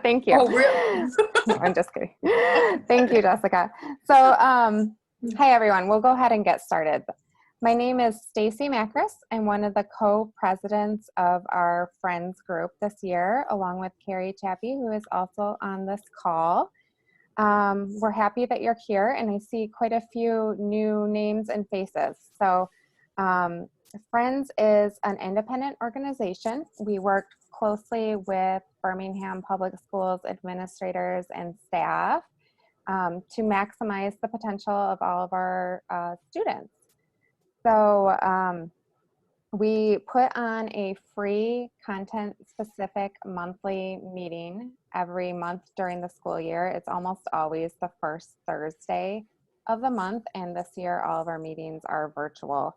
Thank you. Oh, really? No, I'm just kidding. Thank you, Jessica. So, hi everyone. We'll go ahead and get started. My name is Stacy Macris. I'm one of the co-presidents of our Friends group this year, along with Carrie Chappie, who is also on this call. We're happy that you're here, and I see quite a few new names and faces. So, Friends is an independent organization. We work closely with Birmingham Public Schools administrators and staff to maximize the potential of all of our students. So we put on a free content-specific monthly meeting every month during the school year. It's almost always the first Thursday of the month, and this year all of our meetings are virtual.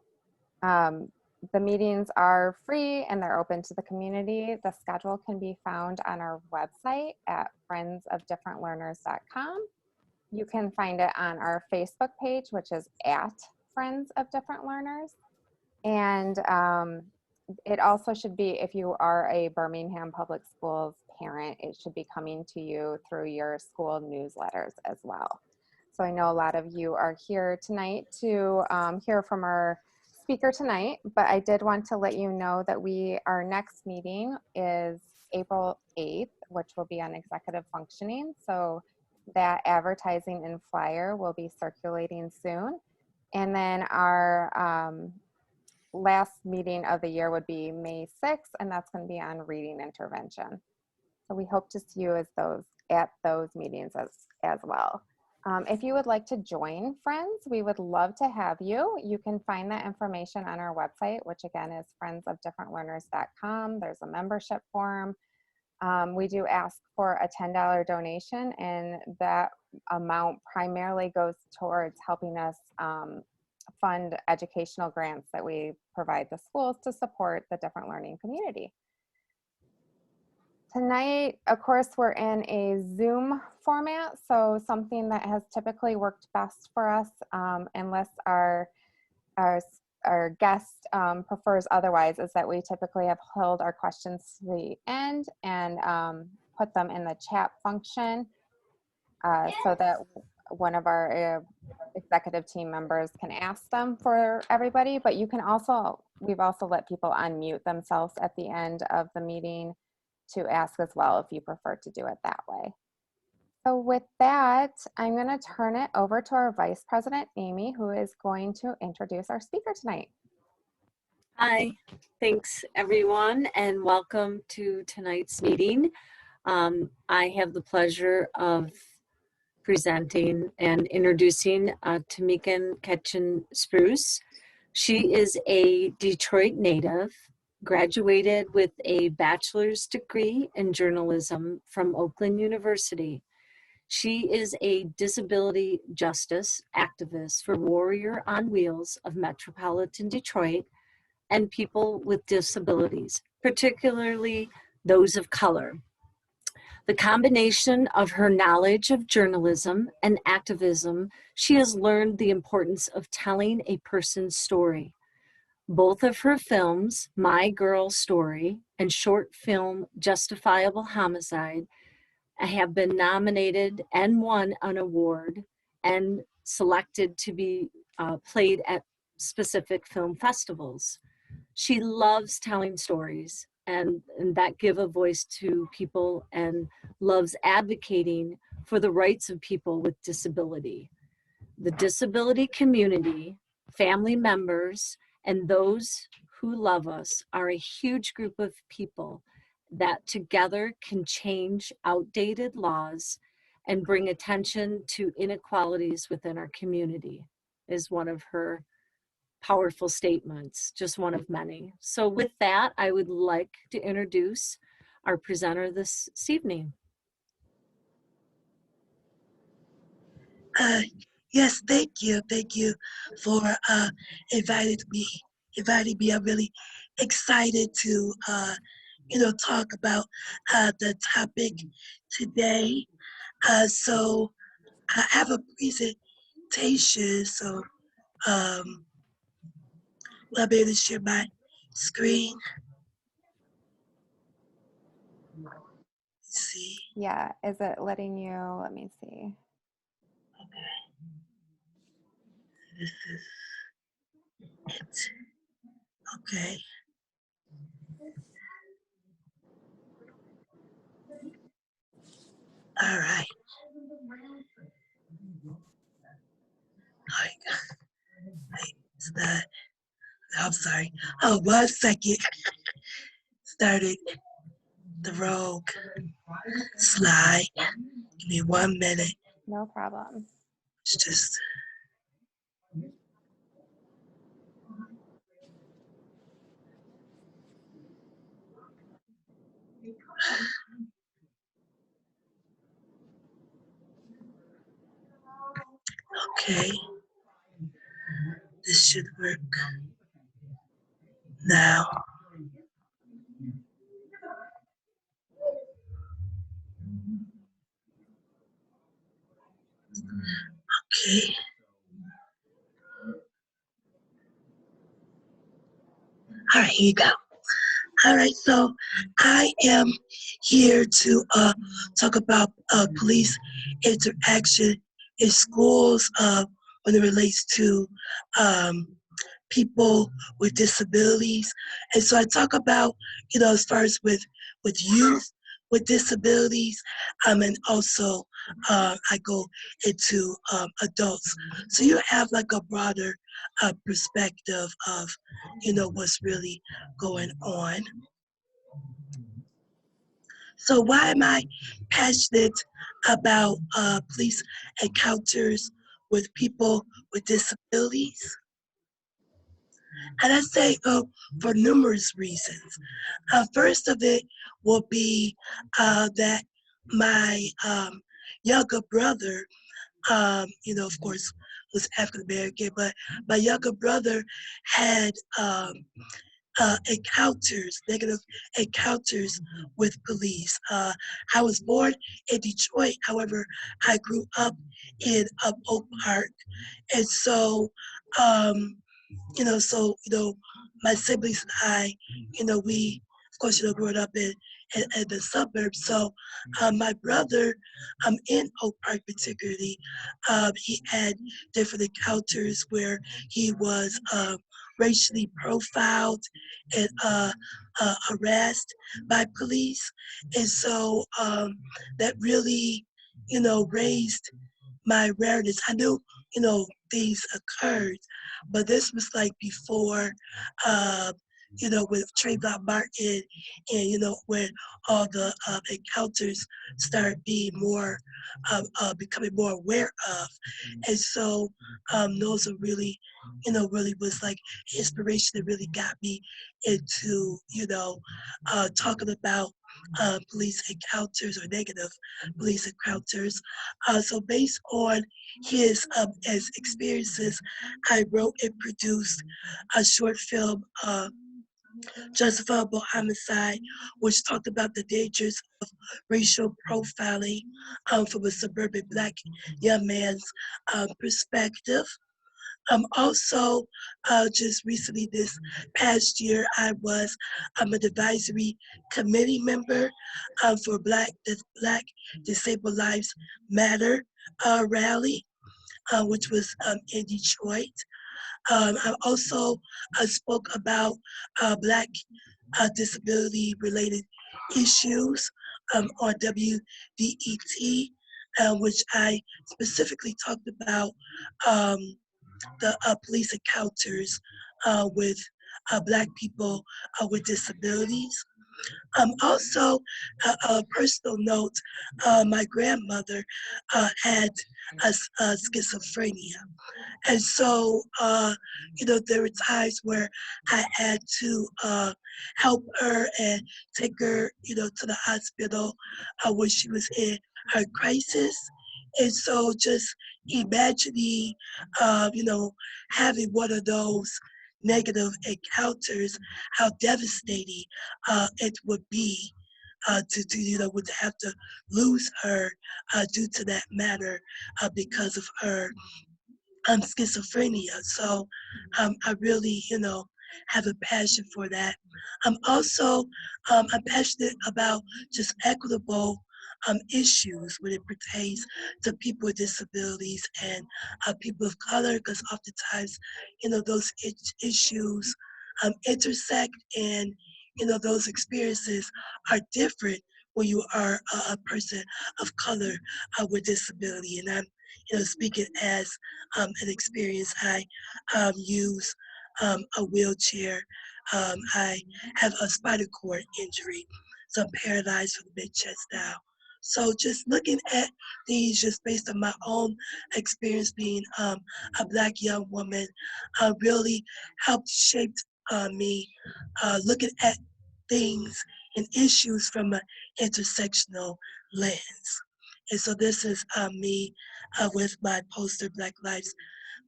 The meetings are free and they're open to the community. The schedule can be found on our website at friendsofdifferentlearners.com. You can find it on our Facebook page, which is at Friends of Different Learners. And it also should be, if you are a Birmingham Public Schools parent, it should be coming to you through your school newsletters as well. So I know a lot of you are here tonight to hear from our speaker tonight, but I did want to let you know that our next meeting is April 8th, which will be on executive functioning. So that advertising and flyer will be circulating soon. And then our last meeting of the year would be May 6th, and that's going to be on reading intervention. So we hope to see you at those meetings as well. If you would like to join Friends, we would love to have you. You can find that information on our website, which again is friendsofdifferentlearners.com. There's a membership form. We do ask for a $10 donation, and that amount primarily goes towards helping us fund educational grants that we provide the schools to support the different learning community. Tonight, of course, we're in a Zoom format, so something that has typically worked best for us, unless our guest prefers otherwise, is that we typically have held our questions to the end and put them in the chat function so that one of our executive team members can ask them for everybody. But you can also, we've also let people unmute themselves at the end of the meeting to ask as well if you prefer to do it that way. So with that, I'm going to turn it over to our Vice President, Amy, who is going to introduce our speaker tonight. Hi, thanks everyone, and welcome to tonight's meeting. I have the pleasure of presenting and introducing Tameka Citchen-Spruce. She is a Detroit native, graduated with a bachelor's degree in journalism from Oakland University. She is a disability justice activist for Warrior on Wheels of Metropolitan Detroit and people with disabilities, particularly those of color. The combination of her knowledge of journalism and activism, she has learned the importance of telling a person's story. Both of her films, My Girl Story and short film Justifiable Homicide, have been nominated and won an award and selected to be played at specific film festivals. She loves telling stories and that give a voice to people, and loves advocating for the rights of people with disability. The disability community, family members, and those who love us are a huge group of people that together can change outdated laws and bring attention to inequalities within our community, is one of her powerful statements, just one of many. So with that, I would like to introduce our presenter this evening. Yes, thank you. Thank you for inviting me. I'm really excited to, talk about the topic today. So I have a presentation, so I'll be able to share my screen. Let's see. Yeah, is it letting you, let me see. This is it. Okay. All right. It's not. I'm sorry. Oh, 1 second. Started the rogue slide. Give me 1 minute. No problem. It's just. Okay. This should work now. Okay. All right, here you go. All right, so I am here to talk about police interaction in schools when it relates to um, people with disabilities. And so I talk about, as far as with youth with disabilities, and also I go into adults. So you have like a broader perspective of, what's really going on. So why am I passionate about police encounters with people with disabilities? And I say for numerous reasons. First of it will be that my younger brother, of course, was African American, but my younger brother had negative encounters with police. I was born in Detroit, however, I grew up in Oak Park. And so, um, my siblings and I, we, of course, growing up in the suburbs. So, my brother, in Oak Park particularly, he had different encounters where he was racially profiled and harassed by police. And so that really, raised my awareness. I knew, things occurred, but this was like before, uh, with Trayvon Martin, and when all the encounters started being more, becoming more aware of, and so those are really, really was like inspiration that really got me into, talking about police encounters or negative police encounters. So based on his as experiences, I wrote and produced a short film, Justifiable Homicide, which talked about the dangers of racial profiling from a suburban Black young man's perspective. Also, just recently this past year, I was an advisory committee member for Black Disabled Lives Matter rally, which was in Detroit. I also spoke about Black disability-related issues on WDET, which I specifically talked about um, the police encounters with Black people with disabilities. Also, a personal note, my grandmother had schizophrenia. And so, there were times where I had to help her and take her, to the hospital when she was in her crisis. And so just imagining, having one of those negative encounters, how devastating it would be would have to lose her due to that matter because of her schizophrenia. So I really, have a passion for that. I'm passionate about just equitable issues when it pertains to people with disabilities and people of color, because oftentimes, those issues intersect, and those experiences are different when you are a person of color with disability. And I'm, speaking as an experience. I use a wheelchair. I have a spinal cord injury, so I'm paralyzed from the mid chest down. So just looking at these, just based on my own experience being a Black young woman, really helped shape me looking at things and issues from an intersectional lens. And so this is me with my poster, Black Lives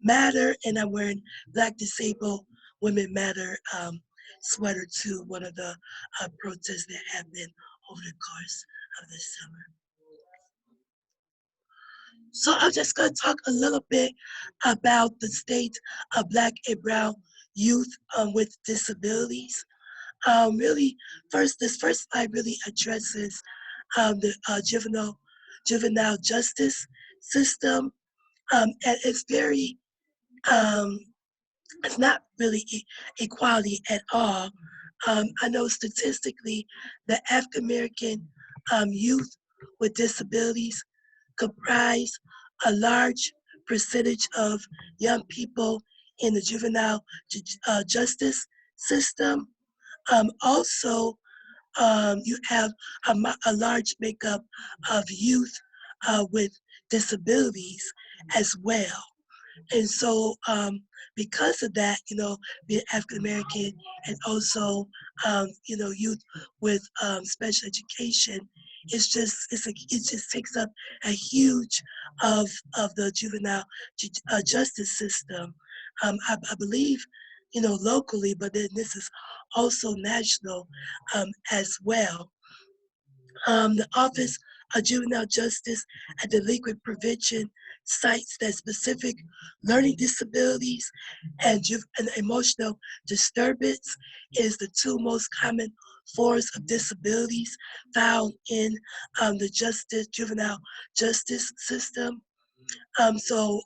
Matter, and I'm wearing Black Disabled Women Matter sweater to one of the protests that have been over the course of this summer. So I'm just going to talk a little bit about the state of Black and Brown youth with disabilities. Really, this first slide really addresses the juvenile justice system, and it's very um, it's not really equality at all. I know statistically that African American youth with disabilities comprise a large percentage of young people in the juvenile justice system. Also, you have a large makeup of youth with disabilities as well. And so, because of that, being African American and also, youth with special education, it just takes up a huge of the juvenile justice system. I believe, locally, but then this is also national as well. The Office of Juvenile Justice and Delinquent Prevention cites that specific learning disabilities and emotional disturbance is the two most common forms of disabilities found in the juvenile justice system. So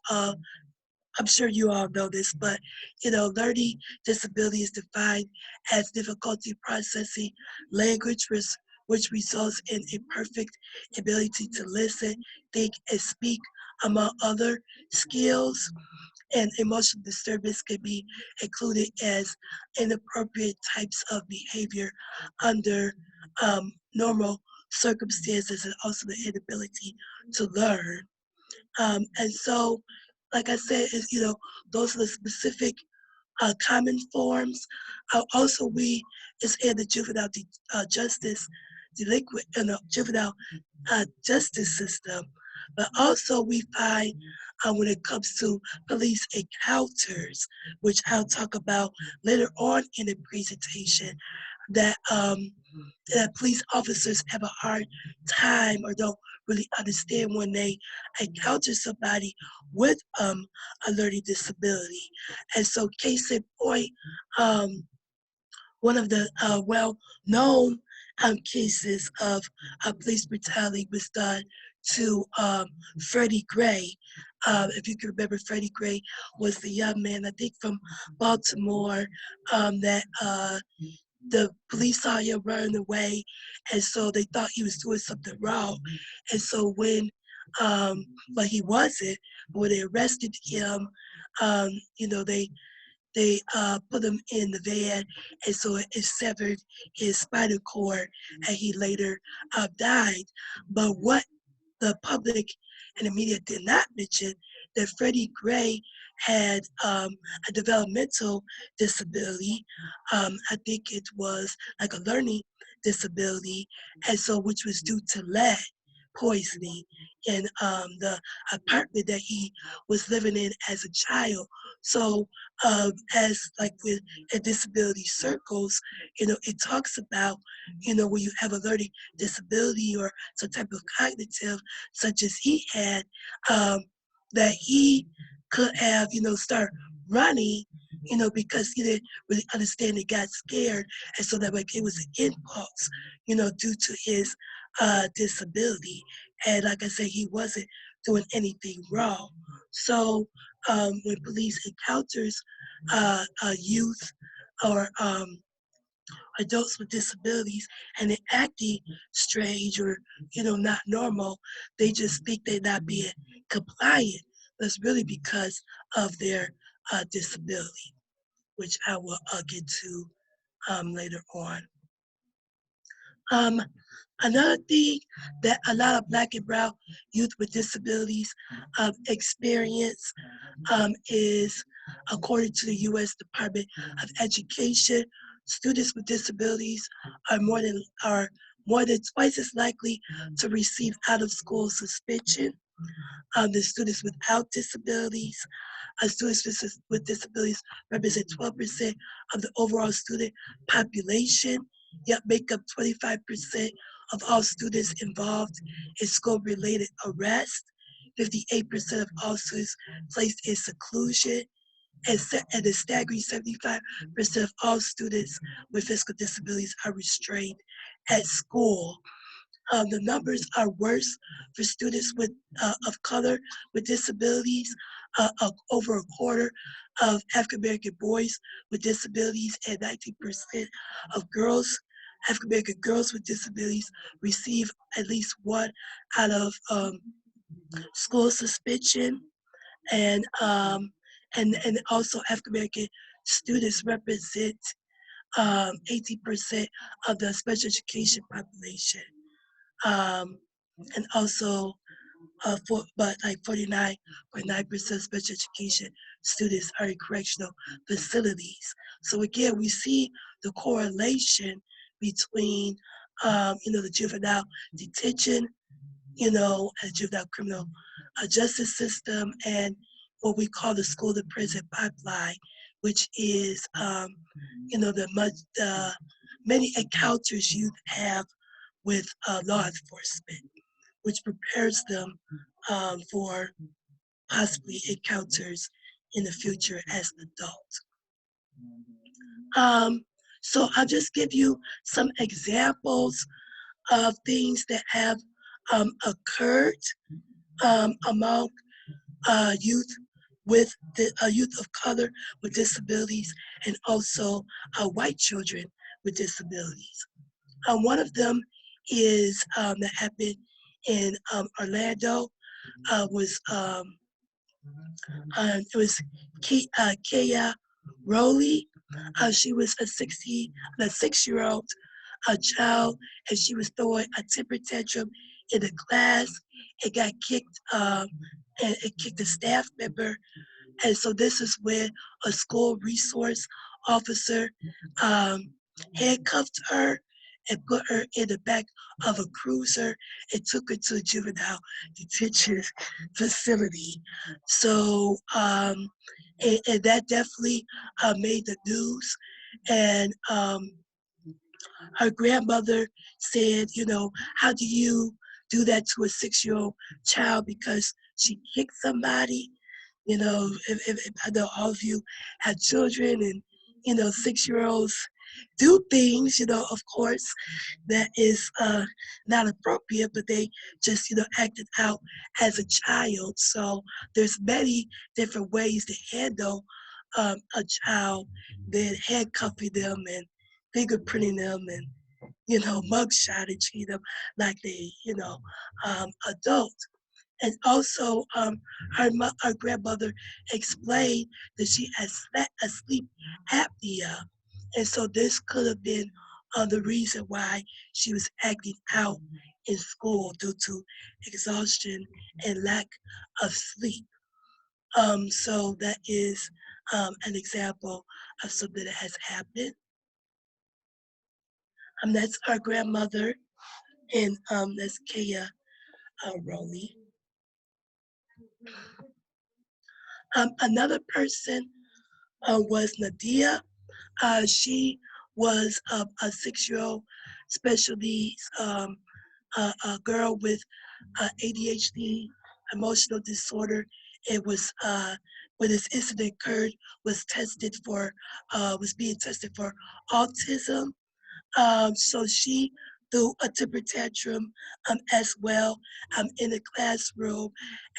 I'm sure you all know this, but learning disability is defined as difficulty processing language, which results in imperfect ability to listen, think, and speak, among other skills. And emotional disturbance can be included as inappropriate types of behavior under normal circumstances, and also the inability to learn. And so, like I said, those are the specific common forms. Also, it's in the justice delinquent in the juvenile justice system. But also, we find when it comes to police encounters, which I'll talk about later on in the presentation, that that police officers have a hard time or don't really understand when they encounter somebody with a learning disability. And so, case in point, one of the well-known cases of police brutality was done to Freddie Gray. If you can remember, Freddie Gray was the young man, I think, from Baltimore that the police saw him running away, and so they thought he was doing something wrong. And so but he wasn't. When they arrested him, they put him in the van, and so it severed his spinal cord, and he later died. But what the public and the media did not mention that Freddie Gray had a developmental disability. I think it was like a learning disability, and so which was due to lead poisoning in the apartment that he was living in as a child. So as like with in disability circles, it talks about, when you have a learning disability or some type of cognitive, such as he had, that he could have, start running, because he didn't really understand, he got scared. And so that like it was an impulse, due to his disability. And like I said, he wasn't doing anything wrong. So when police encounters youth or adults with disabilities and they're acting strange or not normal, they just think they're not being compliant. That's really because of their disability, which I will get to later on. Um, Another thing that a lot of Black and Brown youth with disabilities experience is, according to the U.S. Department of Education, students with disabilities are more than twice as likely to receive out-of-school suspension than students without disabilities. Students with disabilities represent 12% of the overall student population, yet make up 25% of all students involved in school-related arrest, 58% of all students placed in seclusion, and a staggering 75% of all students with physical disabilities are restrained at school. The numbers are worse for students of color with disabilities. Over a quarter of African American boys with disabilities and 19% of African American girls with disabilities, receive at least one out of school suspension. And also African American students represent 18% of the special education population. Um, and also, but like 49.9% special education students are in correctional facilities. So again, we see the correlation between, the juvenile detention, and juvenile criminal justice system, and what we call the school to prison pipeline, which is, the many encounters youth have with law enforcement, which prepares them for possibly encounters in the future as an adult. So I'll just give you some examples of things that have occurred among youth youth of color with disabilities, and also white children with disabilities. One of them is that happened in Orlando. Was It was Kaya Rowley. She was a 6-year-old child, and she was throwing a temper tantrum in the class. It got kicked, and it kicked a staff member. And so this is when a school resource officer um, handcuffed her and put her in the back of a cruiser and took her to a juvenile detention facility. So, and that definitely made the news. And her grandmother said, how do you do that to a 6-year-old child because she kicked somebody? If I know all of you have children, and 6-year-olds do things, of course, that is not appropriate, but they just, acted out as a child. So there's many different ways to handle a child than handcuffing them and fingerprinting them and, mugshot and treat them like they, adult. And also, her grandmother explained that she had a sleep apnea. And so this could have been the reason why she was acting out in school due to exhaustion and lack of sleep. So that is an example of something that has happened. That's our grandmother, and that's Kaya Rowley. Another person was Nadia. She was a 6-year-old special needs a girl with ADHD, emotional disorder. It was when this incident occurred, was being tested for autism. So she threw a temper tantrum as well in the classroom.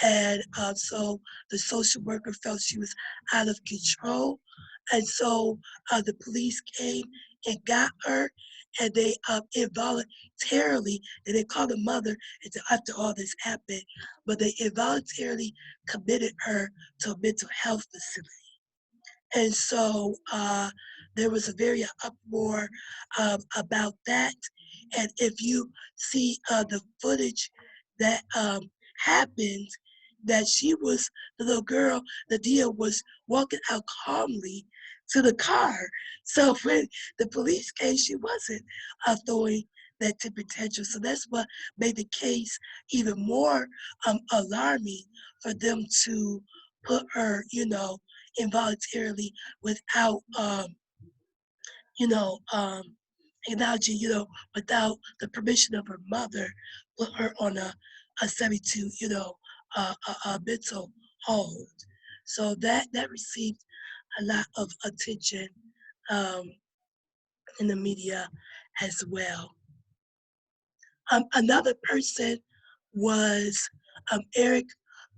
And so the social worker felt she was out of control. And so the police came and got her, and they involuntarily, they didn't call the mother until after all this happened, but they involuntarily committed her to a mental health facility. And so there was a very uproar about that. And if you see the footage that happened, that the little girl, Nadia, was walking out calmly to the car. So when the police came, she wasn't throwing that temper tantrum. So that's what made the case even more alarming for them to put her, involuntarily without you know, acknowledging, without the permission of her mother, put her on a 72, a mental hold. So that received a lot of attention um, in the media as well. Another person was Eric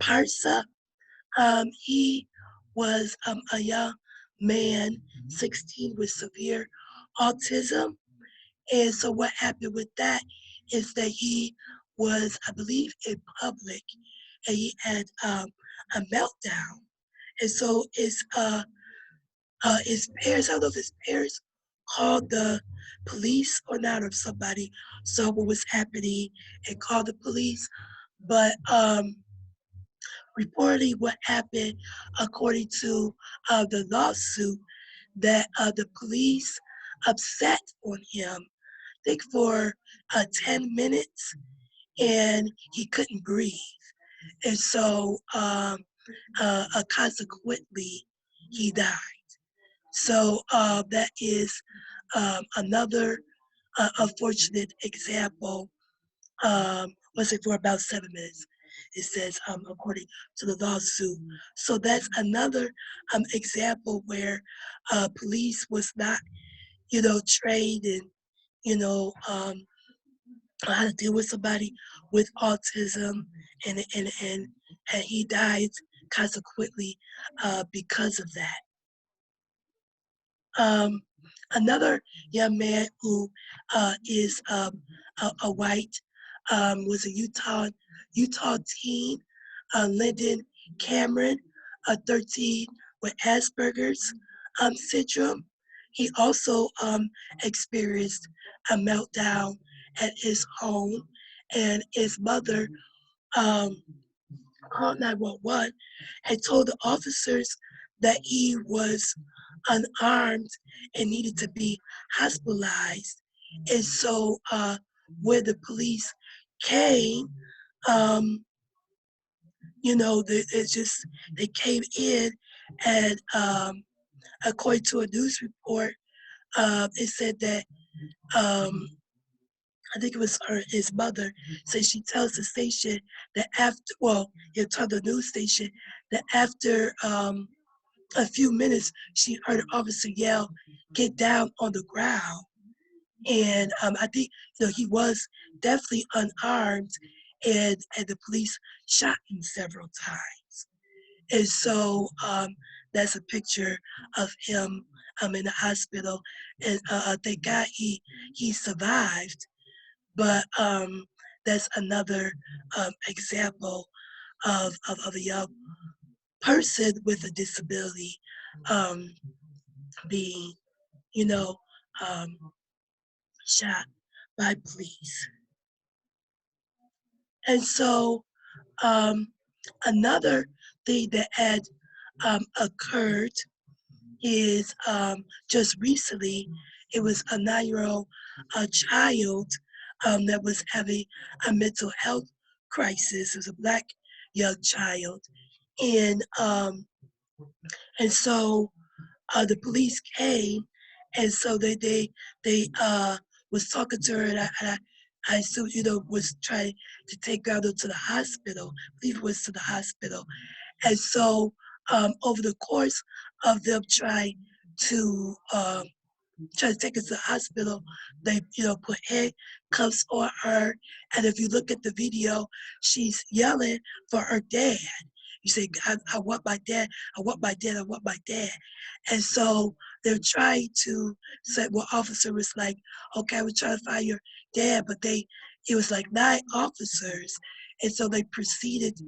Parsa. He was a young man, 16, with severe autism. And so what happened with that is that he was, I believe, in public, and he had a meltdown. And so his parents, I don't know if his parents called the police or not, or if somebody saw what was happening and called the police. But reportedly what happened, according to the lawsuit, that the police upset on him, I think for 10 minutes, and he couldn't breathe. And so consequently, he died. So that is another unfortunate example. Was it for about 7 minutes? It says, according to the lawsuit. So that's another example where police was not, trained and, you know, um, how to deal with somebody with autism, and he died consequently because of that. Um, Another young man who is a white was a Utah teen, Lyndon Cameron, 13, with Asperger's syndrome. He also experienced a meltdown at his home, and his mother um, called 911 and told the officers that he was unarmed and needed to be hospitalized. And so when the police came, um, they came in, and according to a news report, it said that um, I think it was his mother, said she tells the station that it told the news station that after a few minutes, she heard an officer yell, "Get down on the ground." And I think he was definitely unarmed, and the police shot him several times. And so that's a picture of him in the hospital, and thank God he survived. But that's another example of a young person with a disability um, being, you know, um, shot by police. And so another thing that had occurred is just recently, it was a 9-year-old child that was having a mental health crisis. It was a Black young child. And so the police came, and so they was talking to her, and I assume was trying to take her to the hospital. I believe it was to the hospital, and so over the course of them trying to try to take her to the hospital. They, put handcuffs on her. And if you look at the video, she's yelling for her dad. You say, I want my dad, I want my dad, I want my dad. And so they're trying to say, well, officer was like, okay, we're trying to find your dad, but it was like 9 officers. And so they proceeded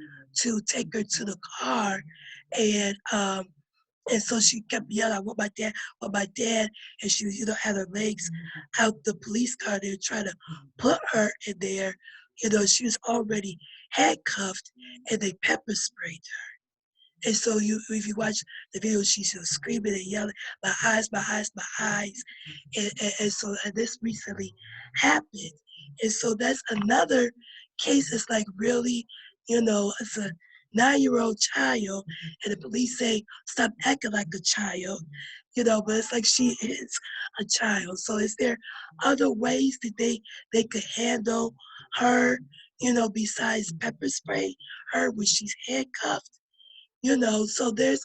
to take her to the car and and so she kept yelling, I want my dad, I want my dad. And she, had her legs out the police car. They were trying to put her in there. She was already handcuffed and they pepper sprayed her. And so if you watch the video, she's screaming and yelling, my eyes, my eyes, my eyes. And this recently happened. And so that's another case that's like really, it's a 9-year-old child, and the police say, stop acting like a child, but it's like she is a child. So is there other ways that they could handle her, besides pepper spray her when she's handcuffed? So there's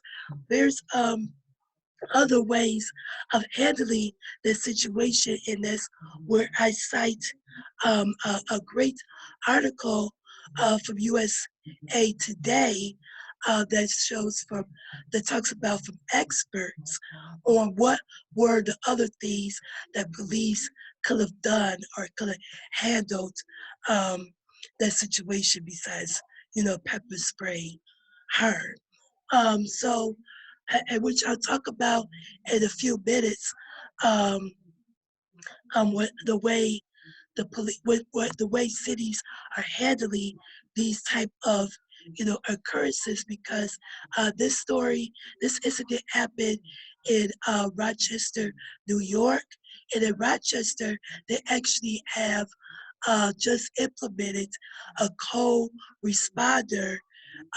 other ways of handling the situation in this, where I cite a great article from USA Today that talks about from experts on what were the other things that police could have done or could have handled um, that situation besides pepper spray her. So, which I'll talk about in a few minutes, um, what the way the police, what the way cities are handling these type of occurrences, because this incident happened in Rochester, New York, and in Rochester they actually have just implemented a co-responder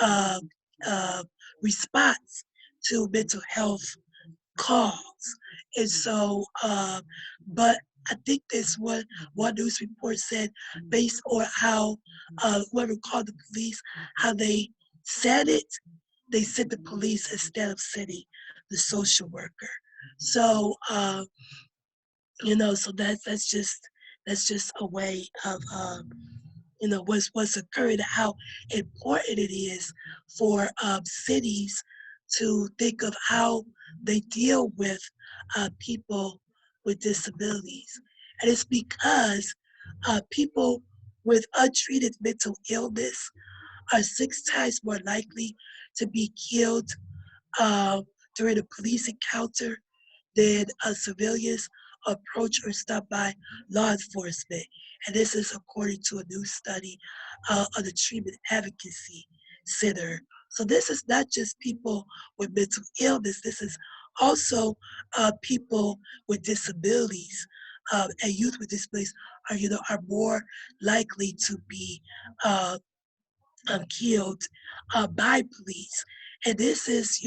uh, uh, response to mental health calls. And so, but I think this one news report said, based on how whoever called the police, how they said it, they sent the police instead of sending the social worker. So, so that's just a way of what's occurring, how important it is for cities to think of how they deal with people with disabilities. And it's because people with untreated mental illness are 6 times more likely to be killed uh, during a police encounter than civilians approach or stop by law enforcement. And this is according to a new study of the Treatment Advocacy Center. So this is not just people with mental illness, this is also people with disabilities. And youth with disabilities are more likely to be uh, killed by police. And this is,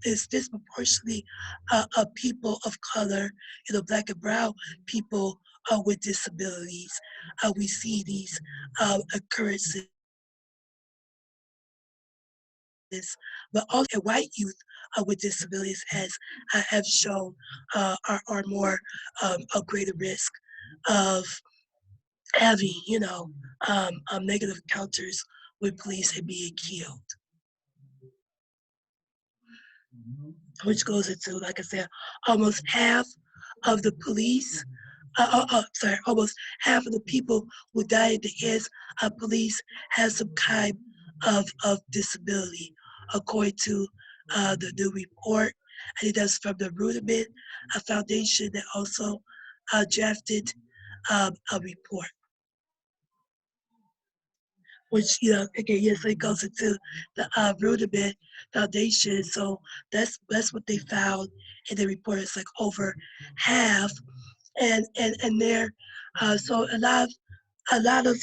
is disproportionately people of color, Black and brown people with disabilities. We see these occurrences, but also white youth with disabilities, as I have shown, are more a greater risk of having, negative encounters with police and being killed, which goes into, like I said, almost half of the police, almost half of the people who die at the hands of police have some kind of disability, according to the new report. I think that's from the Rudiment Foundation that also drafted a report, which, again, yes, it goes into the Rudiment Foundation. So that's what they found in the report. It's like over half, and there, so a lot of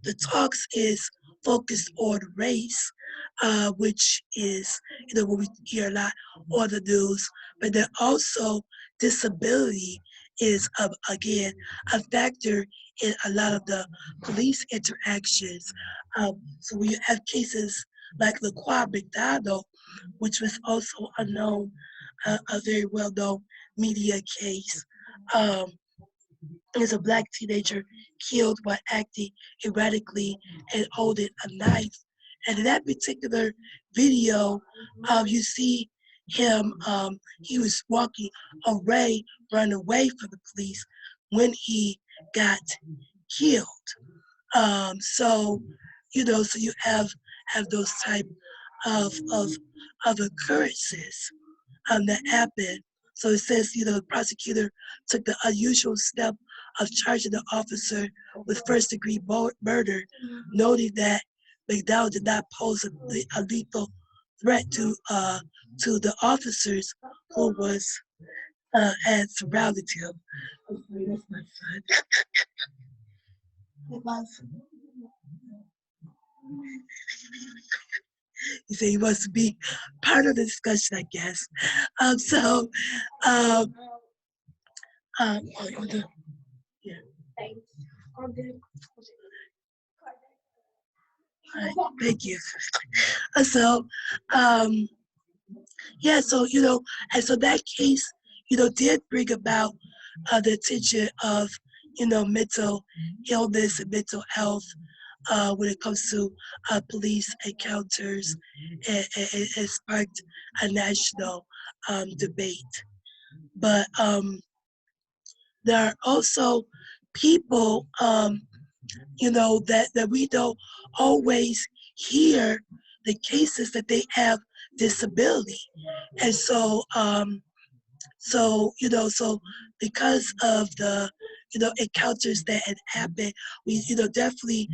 the talks is focused on race, which is, what we hear a lot on the news, but then also disability is, again, a factor in a lot of the police interactions. So we have cases like Laquan McDonald, which was also unknown a very well-known media case. Um, is a black teenager killed while acting erratically and holding a knife. And in that particular video, you see him, he was walking away, running away from the police when he got killed. So, so you have those type of of of occurrences that happened. So it says, the prosecutor took the unusual step of charging the officer with first-degree murder, noting that McDowell did not pose a lethal threat to the officers who had surrounded him. I'm sorry, that's my son. He said he wants to be part of the discussion, I guess. So, um, oh, you want to, yeah. Okay. All right, thank you. So, um, yeah, so, and so that case, did bring about the attention of, mental illness and mental health when it comes to police encounters, and sparked a national debate. But there are also people, that we don't always hear the cases that they have disability. And so because of the, encounters that had happened, we, definitely,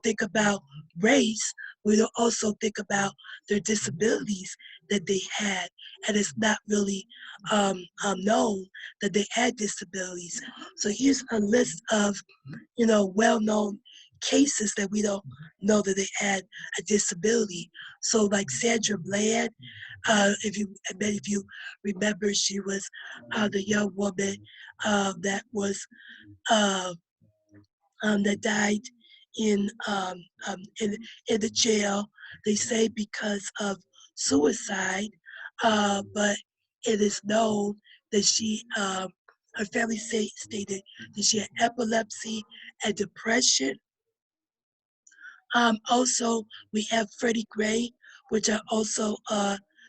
think about race. We don't also think about their disabilities that they had. And it's not really known that they had disabilities. So here's a list of, well-known cases that we don't know that they had a disability. So like Sandra Bland, if you remember, she was the young woman that was uh, that died in, in the jail. They say because of suicide, but it is known that her family stated that she had epilepsy and depression. Also, we have Freddie Gray, which I also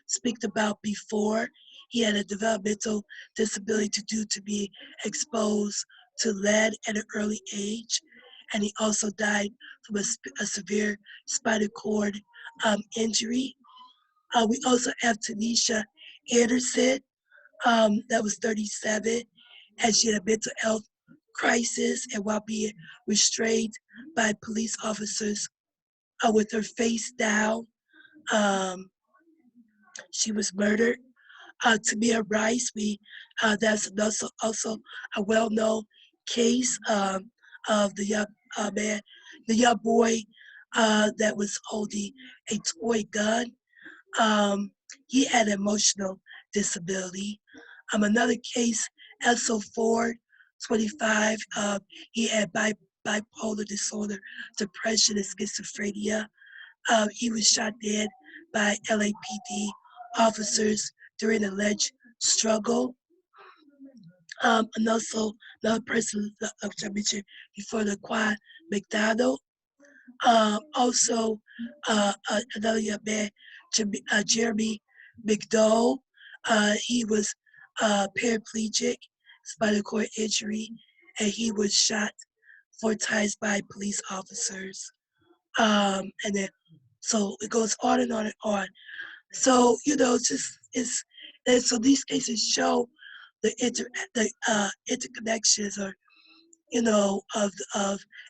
speak about before. He had a developmental disability due to be exposed to lead at an early age, and he also died from a severe spinal cord injury. We also have Tanisha Anderson, that was 37, and she had a mental health crisis, and while being restrained by police officers, with her face down. Um, she was murdered. Tamir Rice, that's also a well-known case of the young man, the young boy that was holding a toy gun. Um, he had emotional disability. Another case, Edsel Ford, 25. He had bipolar disorder, depression, and schizophrenia. He was shot dead by LAPD officers during an alleged struggle. And also another person which I mentioned before, the Quan McDonald. Also, another young man, Jeremy McDowell. He was paraplegic, spinal cord injury, and he was shot 4 times by police officers. And then, so it goes on and on and on. So, just it's, and so these cases show the interconnections, or of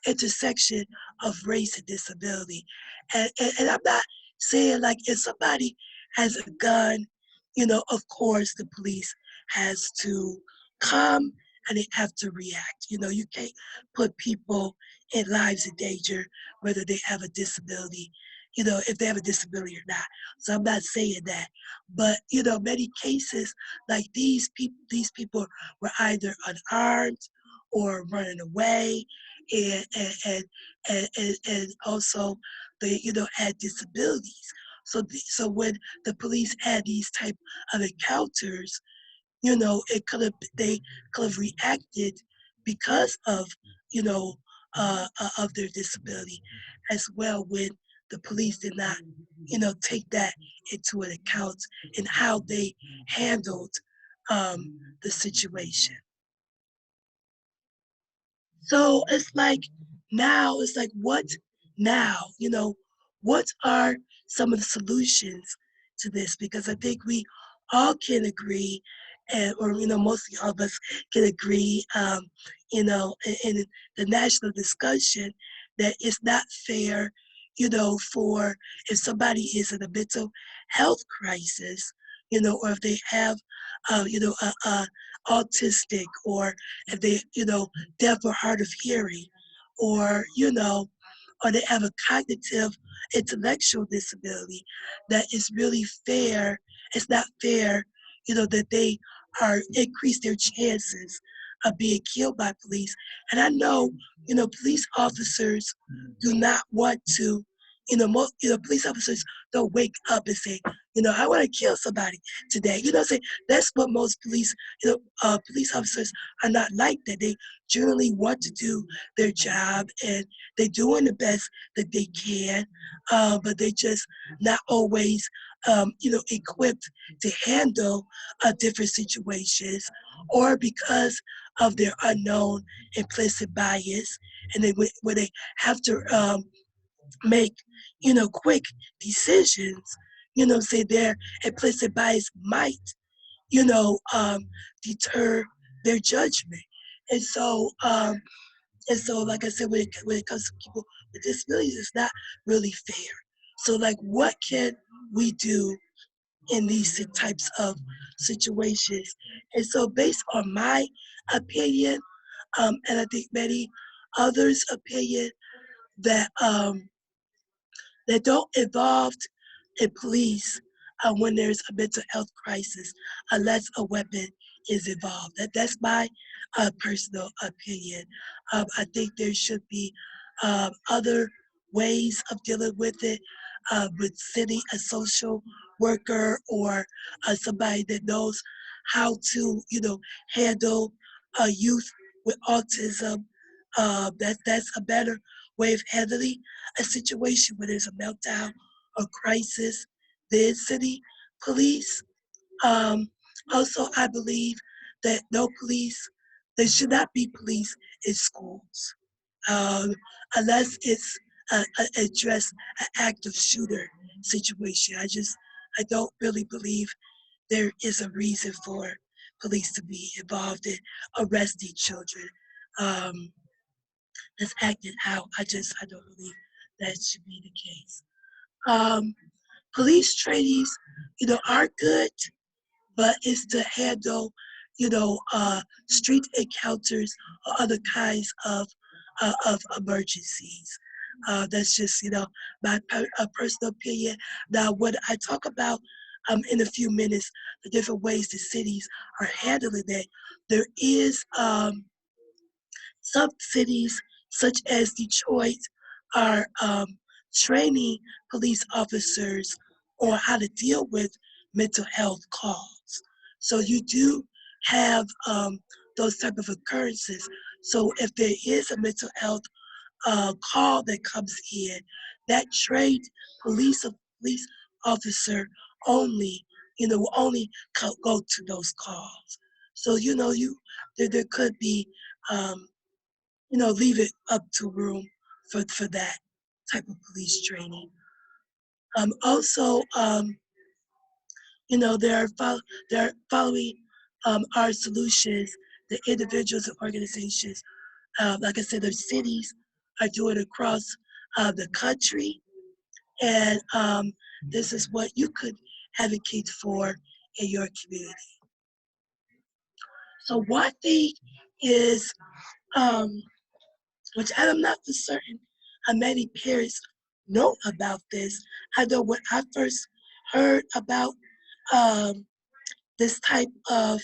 intersection of race and disability. And I'm not saying, like, if somebody has a gun, of course the police has to come and they have to react. You can't put people in lives in danger, whether they have a disability, if they have a disability or not. So I'm not saying that. But, many cases like these people were either unarmed or running away, and also they had disabilities. So when the police had these type of encounters, they could have reacted because of, of their disability as well, when the police did not, take that into an account in how they handled the situation. So it's like what now? What are some of the solutions to this? Because I think we all can agree, or mostly all of us can agree, in the national discussion, that it's not fair, for if somebody is in a mental health crisis, or if they have, a autistic, or if they, deaf or hard of hearing, or or they have a cognitive intellectual disability, that is really fair. It's not fair, that they are increase their chances of being killed by police. And I know, police officers do not want to, police officers don't wake up and say, I want to kill somebody today. Say that's what most police officers are not like that. They generally want to do their job, and they're doing the best that they can, but they just not always, equipped to handle different situations, or because of their unknown implicit bias, and when they have to make, quick decisions, say their implicit bias might, you know, um, deter their judgment. And so, like I said, when it comes to people with disabilities, it's not really fair. So, like, what can we do in these types of situations? And so, based on my opinion, and I think many others' opinion, that that don't involve in police when there's a mental health crisis, unless a weapon is involved. That's my personal opinion. I think there should be other ways of dealing with it, with sending a social worker, or somebody that knows how to, handle youth with autism. That's a better way of handling a situation when there's a meltdown or crisis than city police. Um, Also, I believe that there should not be police in schools, um, unless it's address an active shooter situation. I don't really believe there is a reason for police to be involved in arresting children. Um, that's acted out. I don't believe that should be the case. Um, Police trainees, are good, but it's to handle, street encounters or other kinds of emergencies. That's just, my personal opinion. Now, when I talk about in a few minutes the different ways the cities are handling that, there is some cities, such as Detroit, are training police officers on how to deal with mental health calls. So you do have those type of occurrences. So if there is a mental health call that comes in, that trained police officer only, will only go to those calls. So there could be um, leave it up to room for that type of police training. Also, they're following our solutions. The individuals and organizations, like I said, the cities are doing across the country, and this is what you could advocate for in your community. So one thing is, um, which I'm not for certain how many parents know about this. I know when I first heard about um, this type of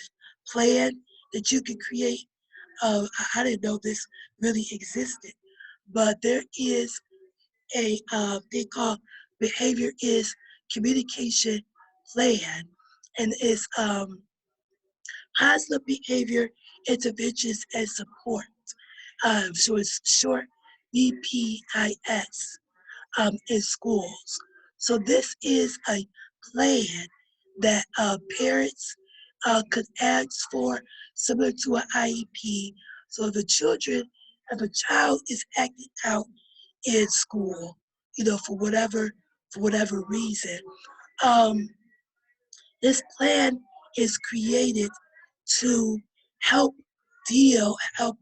plan that you can create, I didn't know this really existed. But there is a thing called behavior is communication plan, and it's positive behavior interventions and support. So it's short BPIS in schools. So this is a plan that parents could ask for, similar to an IEP. So if a child is acting out in school, for whatever reason, um, this plan is created to help help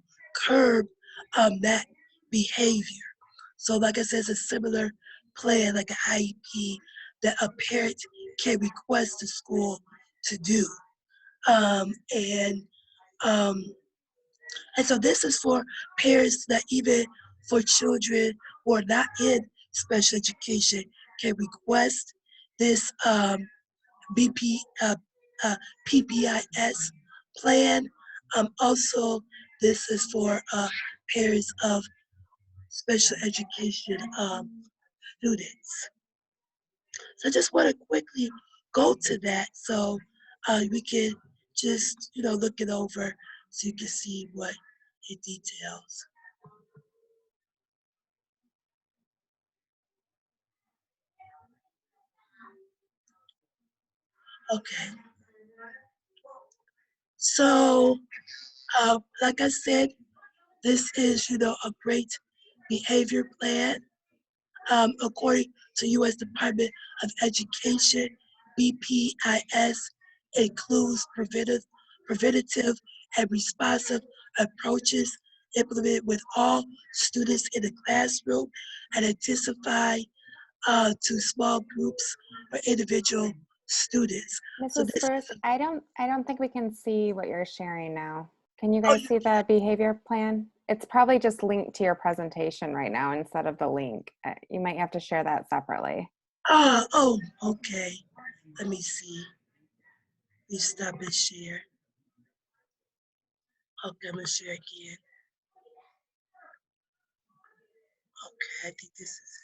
curb that behavior. So, like I said, it's a similar plan, like an IEP, that a parent can request the school to do. Um, and um, and so this is for parents that even for children who are not in special education can request this BP, PPIS plan. Also, this is for parents of special education students. So I just want to quickly go to that so we can just, look it over so you can see what it details. Okay. So, like I said, this is, a great behavior plan. According to U.S. Department of Education, BPIS includes preventative and responsive approaches implemented with all students in the classroom and identify to small groups or individual students. So Mrs. this is Spruce, I don't think we can see what you're sharing now. Can you oh, guys see the behavior plan? It's probably just linked to your presentation right now instead of the link. You might have to share that separately. okay. Let me see. Let me stop and share. Okay, I'm gonna share again. Okay, I think this is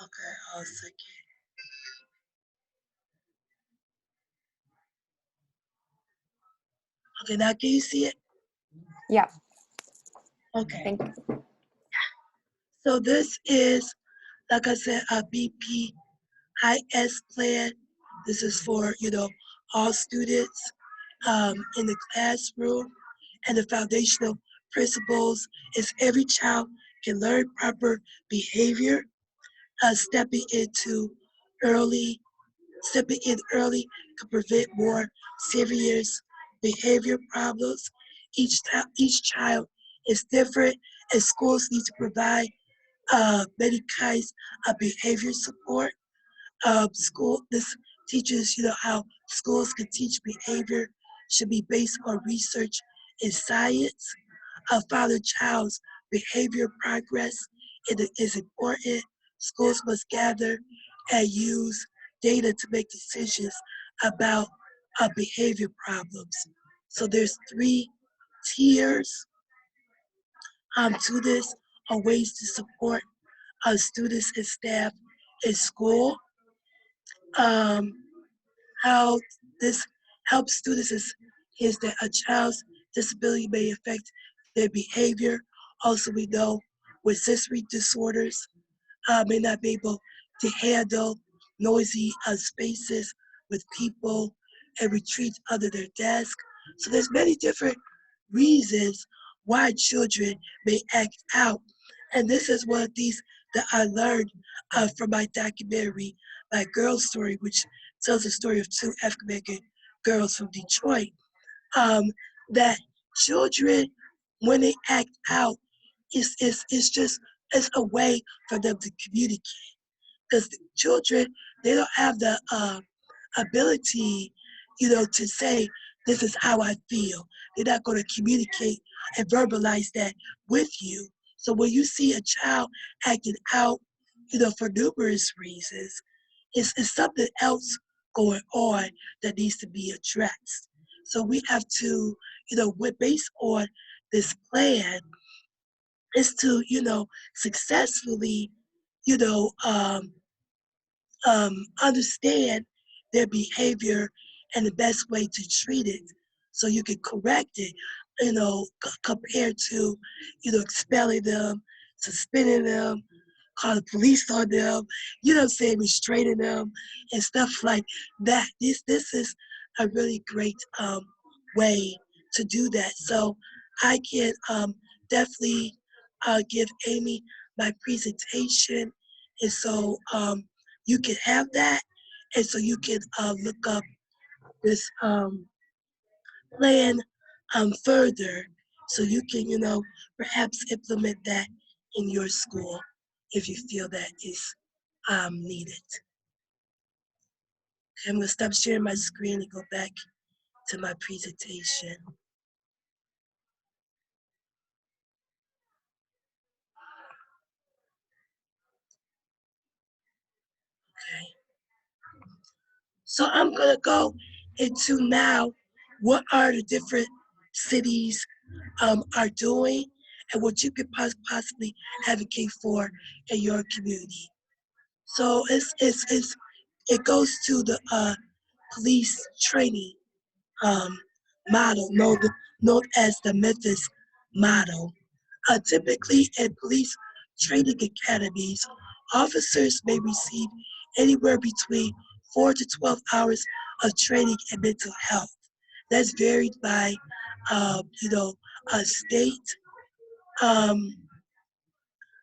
okay. I'll second. Okay, now can you see it? Yeah, Okay. thank you. So this is, like I said, a BPIS plan. This is for, all students in the classroom. And the foundational principles is every child can learn proper behavior, stepping early, stepping in early can prevent more serious behavior problems. Each child is different, and schools need to provide many kinds of behavior support. This teaches, how schools can teach behavior should be based on research and science. Father child's behavior progress is important. Schools must gather and use data to make decisions about behavior problems. So there's 3 tiers to this, ways to support students and staff in school. Um, how this helps students is that a child's disability may affect their behavior. Also, we know with sensory disorders, may not be able to handle noisy spaces with people and retreat under their desk. So there's many different reasons why children may act out. And this is one of these that I learned from my documentary, My Girl Story, which tells the story of 2 African-American girls from Detroit, um, that children, when they act out, it's just it's a way for them to communicate because the children they don't have the ability, to say this is how I feel. They're not going to communicate and verbalize that with you. So when you see a child acting out, for numerous reasons, it's something else going on that needs to be addressed. So we have to, based on this plan, is to, successfully, you know, understand their behavior and the best way to treat it so you can correct it, compared to, expelling them, suspending them, call the police on them, restraining them and stuff like that. This is a really great way to do that. So I can definitely give Amy my presentation, and so you can have that, and so you can look up this plan further, so you can perhaps implement that in your school if you feel that is needed. Okay, I'm gonna stop sharing my screen and go back to my presentation. Okay, so I'm gonna go into now what are the different cities are doing and what you could possibly advocate for in your community. So it goes to the police training um, model, known as the Memphis model. Typically, in police training academies, officers may receive anywhere between 4 to 12 hours of training in mental health. That's varied by, a state. Um,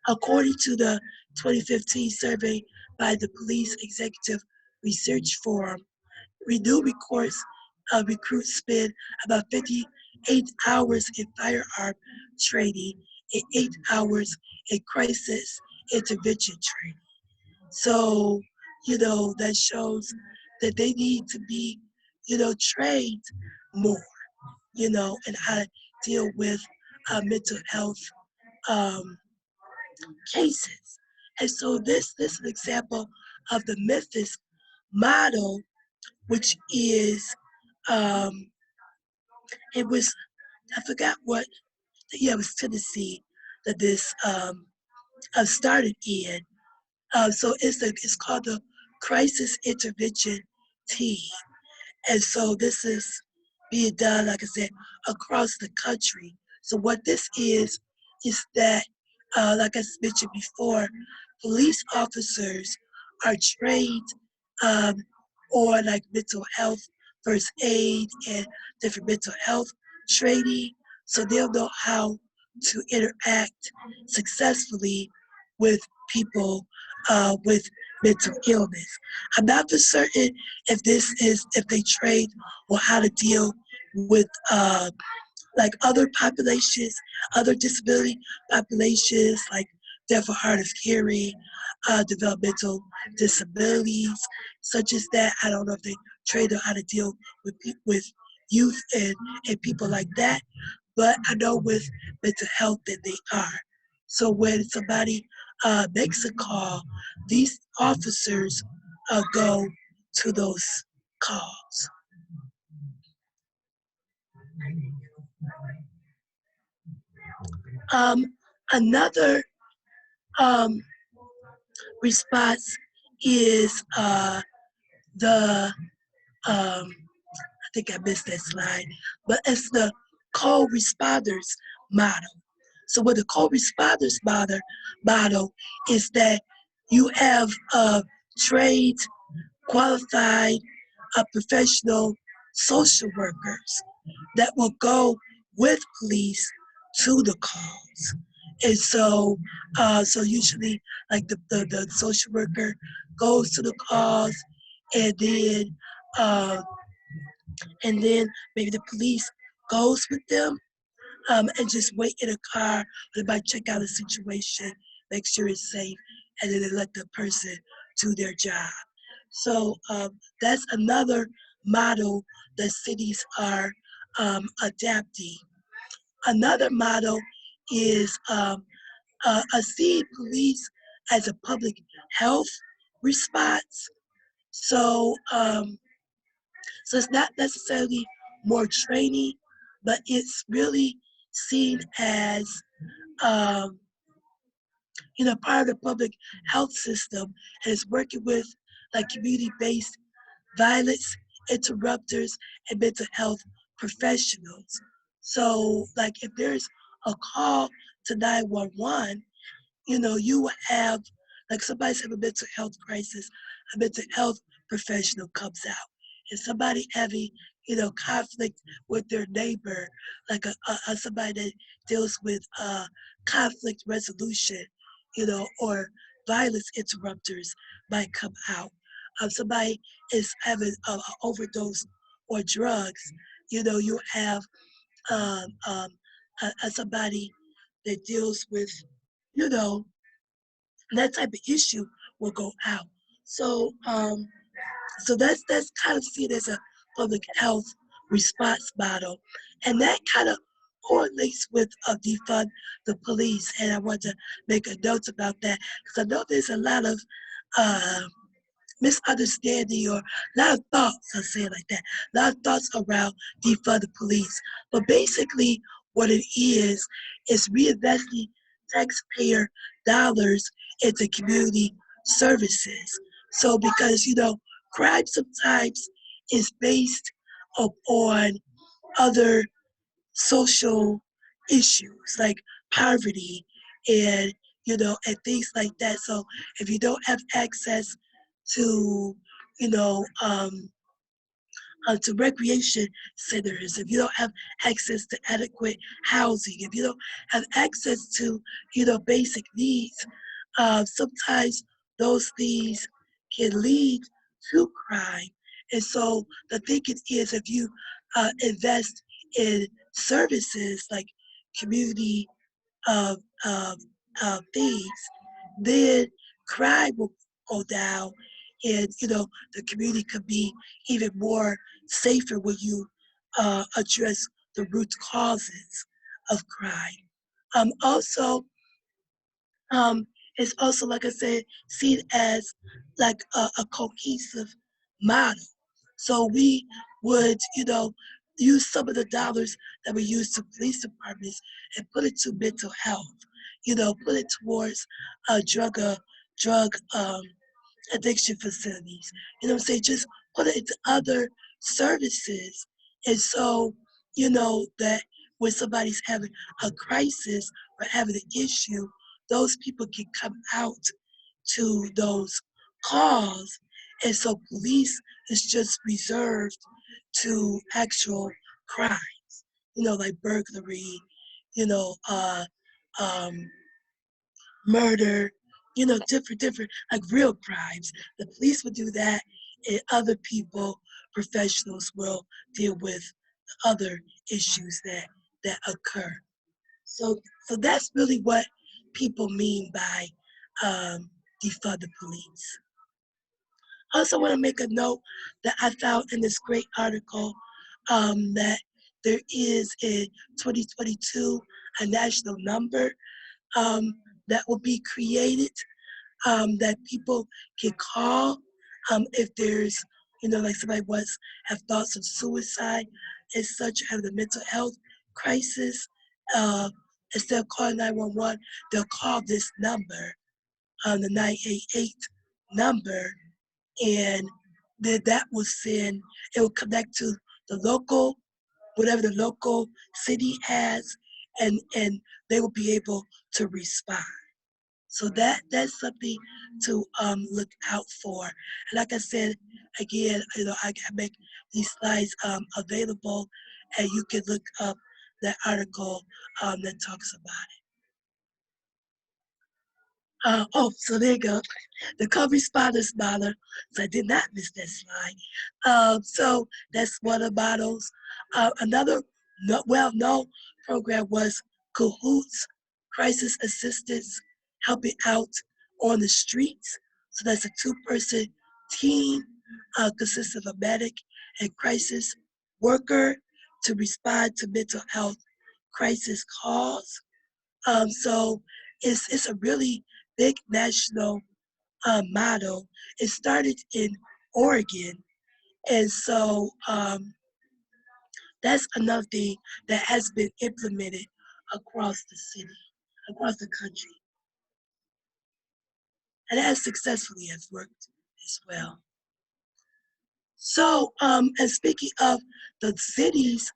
According to the 2015 survey by the Police Executive Research Forum, recruits spend about 58 hours in firearm training and 8 hours in crisis intervention training. So, that shows that they need to be, trained more, and how to deal with mental health um, cases. And so this is an example of the Memphis model, which is um, it was, I forgot what, yeah, it was Tennessee that this started in. So it's called the Crisis Intervention Team. And so this is being done, like I said, across the country. So what this is that, like I mentioned before, police officers are trained um, on like mental health, first aid, and different mental health training. So they'll know how to interact successfully with people with mental illness. I'm not for certain if they train on how to deal with like other populations, other disability populations, like deaf or hard of hearing, developmental disabilities, such as that. I don't know if they train on how to deal with youth and people like that, but I know with mental health that they are. So when somebody makes a call, these officers go to those calls. Um, Another um, response is the I think I missed that slide, but it's the co-responders model. So with the co-responders model is that you have trained, qualified, professional social workers that will go with police to the calls. And so usually like the social worker goes to the calls, and then uh, and then maybe the police goes with them, and just wait in a car. They might check out the situation, make sure it's safe, and then they let the person do their job. So that's another model that cities are adapting. Another model is seeing police as a public health response. So so it's not necessarily more training, but it's really seen as um, part of the public health system, and is working with like community-based violence interrupters and mental health professionals. So, like, if there's a call to 911, you will have, like, somebody's having a mental health crisis, a mental health professional comes out. And somebody having, conflict with their neighbor, like somebody that deals with conflict resolution, or violence interrupters might come out. Somebody is having an overdose or drugs, you have um, um, somebody that deals with, you know, that type of issue will go out. So, so that's kind of seen as a public health response model, and that kind of correlates with defund the police. And I want to make a note about that because I know there's a lot of uh, misunderstanding or a lot of thoughts, I'll say it like that, a lot of thoughts around defund the police. But basically, what it is reinvesting taxpayer dollars into community services. So, because, crime sometimes is based upon other social issues like poverty and and things like that. So if you don't have access to you know to recreation centers, if you don't have access to adequate housing, if you don't have access to basic needs, sometimes those things can lead to crime. And so the thinking is, if you invest in services like community uh, uh, things, then crime will go down, and the community could be even more safer when you address the root causes of crime. Also, um, it's also, like I said, seen as like a cohesive model. So we would, use some of the dollars that we use to police departments and put it to mental health. Put it towards drug addiction facilities. You know what I'm saying? Just put it into other services. And so, that when somebody's having a crisis or having an issue, those people can come out to those calls. And so police is just reserved to actual crimes, like burglary, you know, uh, um, murder, different, like real crimes. The police would do that, and other people, professionals, will deal with other issues that occur. So, so that's really what people mean by defund the police. I also want to make a note that I found in this great article that there is in 2022 a national number um, that will be created that people can call if there's, like somebody wants have thoughts of suicide and such, have a mental health crisis. Uh, Instead of calling 911, they'll call this number, the 988 number, and then that will send, it will connect to the local, whatever the local city has, and they will be able to respond. So that's something to look out for. And like I said, again, I can make these slides available, and you can look up that article that talks about it. So there you go. The co-responders model. So I did not miss that slide. So that's one of the models. Another well-known program was Cahoots, Crisis Assistance, helping out on the streets. So that's a two-person team, consists of a medic and crisis worker to respond to mental health crisis calls. So it's a really big national model. It started in Oregon, and so that's another thing that has been implemented across the city, across the country. and that successfully has worked as well. So, and speaking of the cities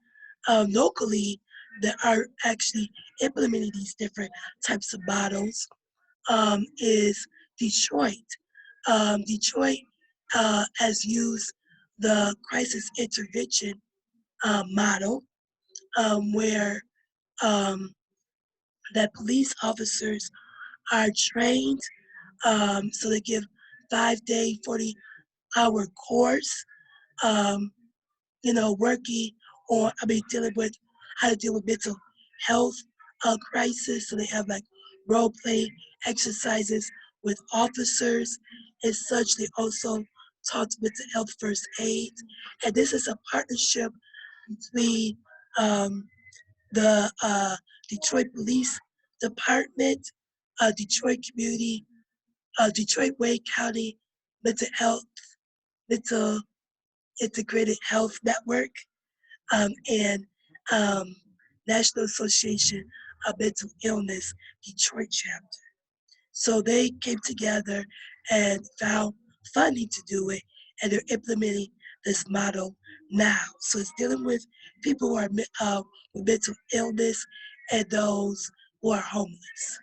locally that are actually implementing these different types of models, is Detroit. Detroit has used the crisis intervention model, where um, that police officers are trained. So they give 5-day, 40-hour course, um, working on, dealing with how to deal with mental health crisis. So they have like role play exercises with officers and such. They also taught mental health first aid. And this is a partnership between um, the Detroit Police Department, Detroit Wayne County Mental Health, Mental Integrated Health Network, and um, National Association of Mental Illness Detroit chapter. So they came together and found funding to do it, and they're implementing this model now. So it's dealing with people who are with mental illness and those who are homeless.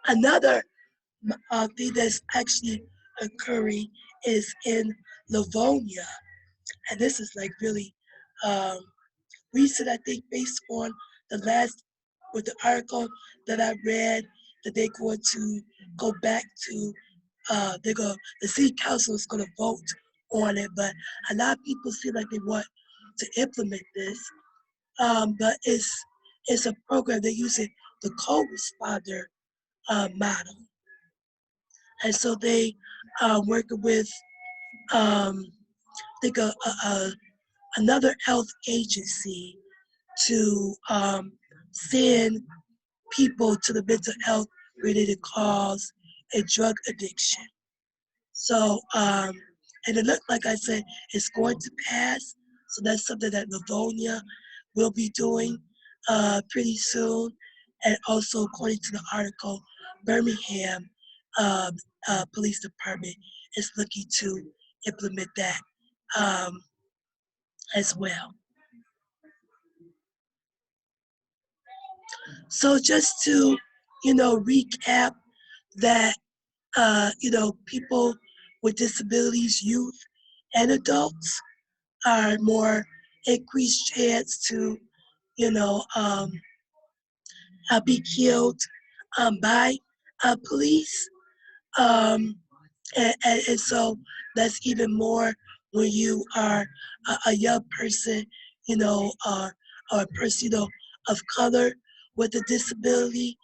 Another thing that's actually occurring is in Livonia, and this is like really um, recent, I think, based on the last with the article that I read, that they're going to go back to the city council is going to vote on it, but a lot of people feel like they want to implement this, but it's a program they're using the co-responder model, and so they working with um, I think another health agency to send people to the mental health related cause and drug addiction. So, and it looked like I said, it's going to pass. So that's something that Livonia will be doing pretty soon. And also, according to the article, Birmingham uh, Police Department is looking to implement that um, as well. So just to, recap that, people with disabilities, youth and adults are more increased chance to, you know, um, be killed by police. Um, and so that's even more when you are a young person, or a person, of color with a disability,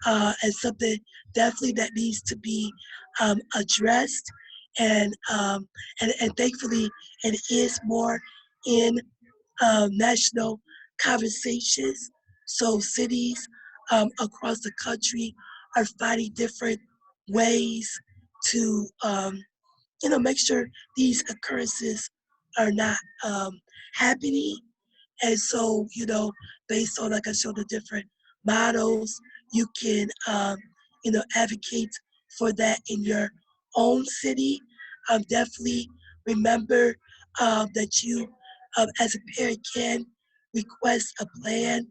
and something definitely that needs to be addressed. And thankfully, it is more in national conversations. So cities across the country are finding different ways to, make sure these occurrences are not happening. And so, based on, like I showed, the different models, you can, advocate for that in your own city. Definitely remember that you, as a parent, can request a plan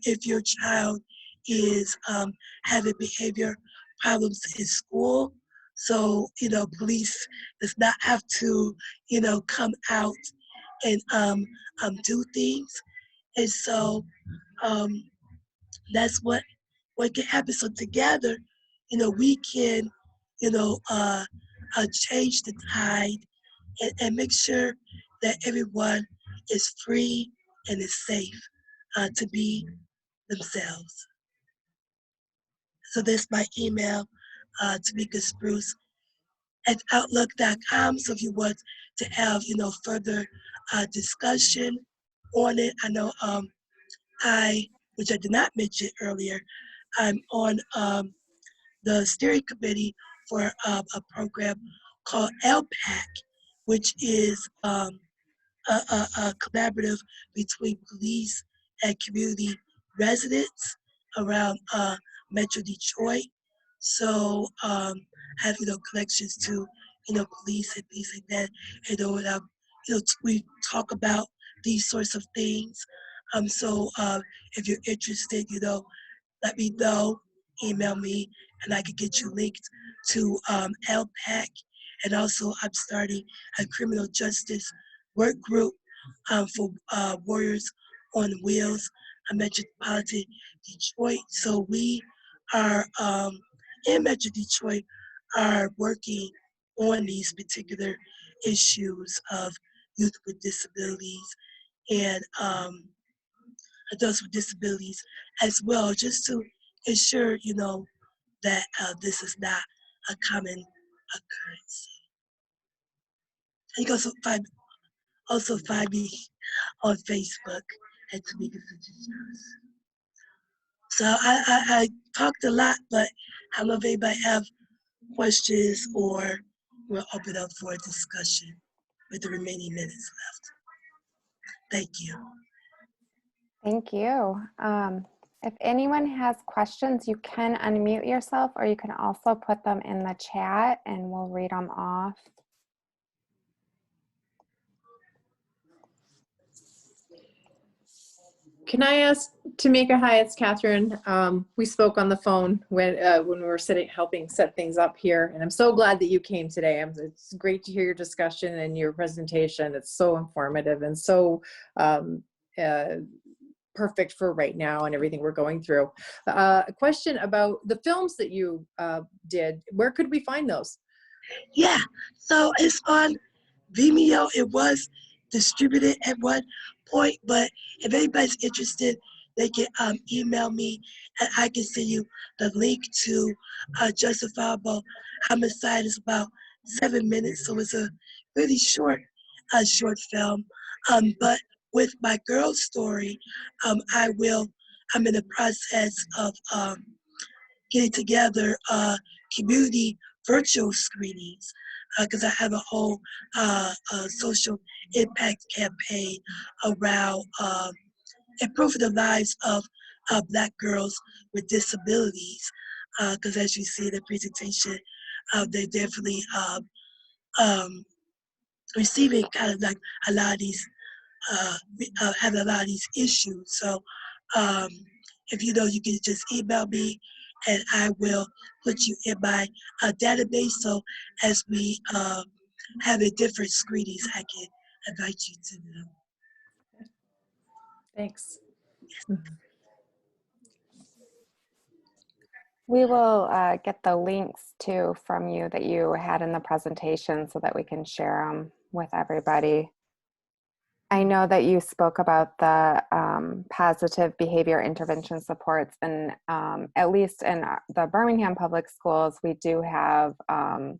if your child is having behavior problems in school. So, police does not have to, come out and do things. And so um, that's what can happen. So together, we can, change the tide, and make sure that everyone is free and is safe to be themselves. So that's my email, Tameka-Spruce at outlook.com. So if you want to have, further discussion on it, I know which I did not mention earlier, I'm on the steering committee for a program called LPAC, which is a collaborative between police and community residents around Metro Detroit. So have connections to police and things like that. We talk about these sorts of things. So if you're interested, let me know, email me, and I can get you linked to LPAC. And also, I'm starting a criminal justice work group for Warriors on Wheels, a metropolitan Detroit. So we are in Metro Detroit are working on these particular issues of youth with disabilities and adults with disabilities as well, just to ensure, that this is not a common occurrence. And you can also find me on Facebook at Tameka Citchen-Spruce. So I talked a lot, but I don't know if anybody have questions or we'll open up for a discussion with the remaining minutes left. Thank you. Thank you. If anyone has questions, you can unmute yourself, or you can also put them in the chat and we'll read them off. Can I ask Tameka? Hi, it's Catherine. We spoke on the phone when we were helping set things up here, and I'm so glad that you came today. It's great to hear your discussion and your presentation. It's so informative and so perfect for right now and everything we're going through. A question about the films that you did. Where could we find those? Yeah, so it's on Vimeo. It was distributed at one point, but if anybody's interested, they can email me and I can send you the link to Justifiable Homicide. It's about 7 minutes, so it's a really short film. But with my girl story, I'm in the process of getting together community virtual screenings because I have a whole social impact campaign around improving the lives of Black girls with disabilities. Because as you see in the presentation, they're definitely um, receiving kind of like a lot of these, having a lot of these issues. So um, if you can just email me and I will put you in my database. So as we have a different screenings, I can invite you to them. Thanks. We will get the links too from you that you had in the presentation so that we can share them with everybody. I know that you spoke about the positive behavior intervention supports, and at least in the Birmingham Public Schools, we do have, I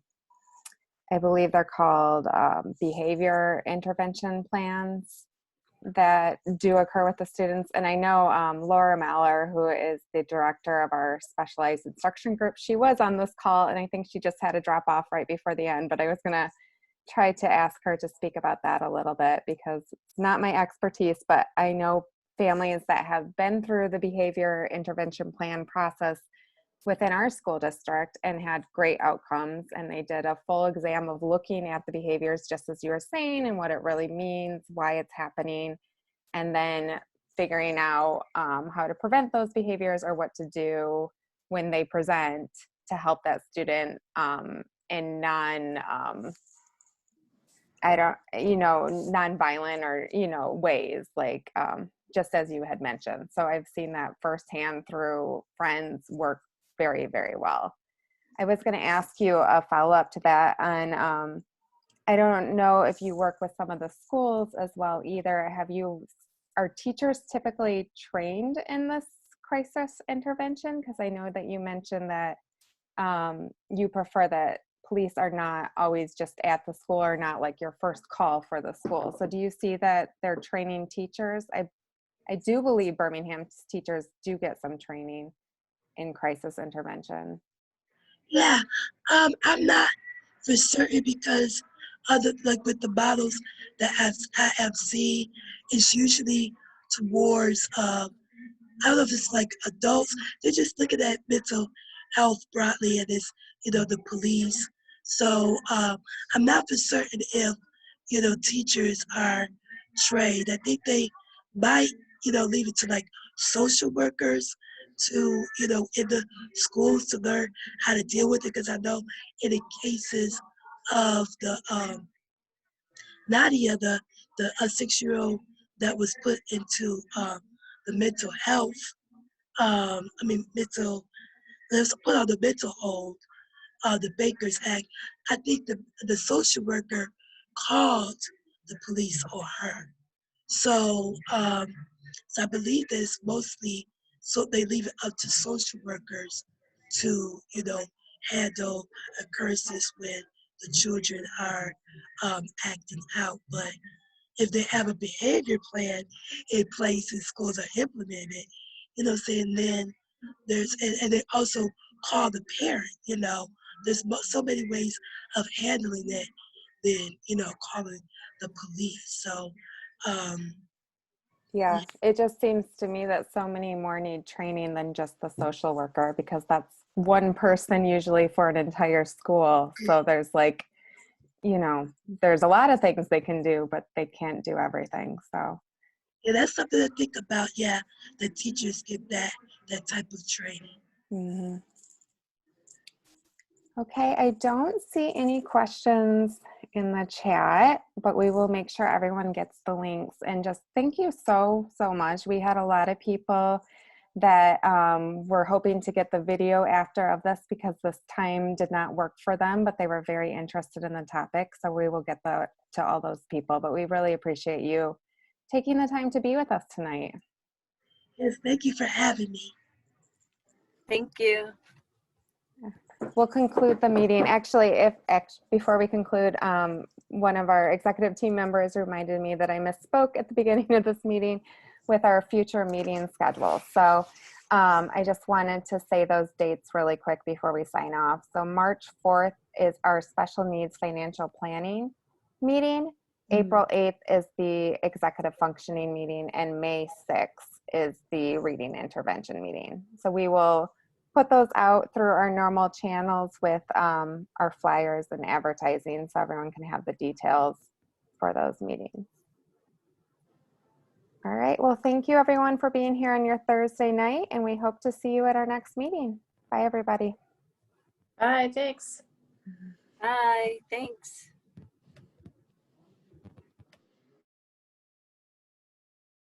believe they're called behavior intervention plans that do occur with the students. And I know Laura Maller, who is the director of our specialized instruction group, she was on this call, and I think she just had to drop off right before the end, but I was gonna try to ask her to speak about that a little bit because it's not my expertise, but I know families that have been through the behavior intervention plan process within our school district and had great outcomes. And they did a full exam of looking at the behaviors, just as you were saying, and what it really means, why it's happening, and then figuring out how to prevent those behaviors or what to do when they present to help that student in non-violent or, ways, like just as you had mentioned. So I've seen that firsthand through friends work very, very well. I was going to ask you a follow-up to that on, I don't know if you work with some of the schools as well either. Are teachers typically trained in this crisis intervention? Because I know that you mentioned that you prefer that police are not always just at the school or not like your first call for the school. So do you see that they're training teachers? I do believe Birmingham's teachers do get some training in crisis intervention. Yeah, I'm not for certain because with the models that I have seen, it's usually towards I don't know if it's like adults. They're just looking at mental health broadly, and it's, the police. So I'm not for certain if, teachers are trained. I think they might, leave it to like social workers to, in the schools to learn how to deal with it. Because I know in the cases of the Nadia, the 6-year-old that was put into the mental health, mental, let's put on the mental hold, the Baker's Act. I think the social worker called the police on her. So, so I believe that it's mostly, so they leave it up to social workers to, handle occurrences when the children are acting out. But if they have a behavior plan in place and schools are implemented, saying then and they also call the parent, there's so many ways of handling it than, calling the police. So, Yeah, it just seems to me that so many more need training than just the social worker, because that's one person usually for an entire school. So there's like, there's a lot of things they can do, but they can't do everything. So yeah, that's something to think about. Yeah, the teachers get that type of training. mhm. Okay, I don't see any questions in the chat, but we will make sure everyone gets the links. And just thank you so much. We had a lot of people that were hoping to get the video after of this because this time did not work for them, but they were very interested in the topic. So we will get that to all those people, but we really appreciate you taking the time to be with us tonight. Yes, thank you for having me. Thank you. We'll conclude the meeting. Actually, before we conclude, one of our executive team members reminded me that I misspoke at the beginning of this meeting with our future meeting schedule. So I just wanted to say those dates really quick before we sign off. So March 4th is our special needs financial planning meeting. April 8th is the executive functioning meeting, and May 6th is the reading intervention meeting. So we will put those out through our normal channels with our flyers and advertising, so everyone can have the details for those meetings. All right, well, thank you everyone for being here on your Thursday night, and we hope to see you at our next meeting. Bye, everybody. Bye, thanks. Bye. Thanks.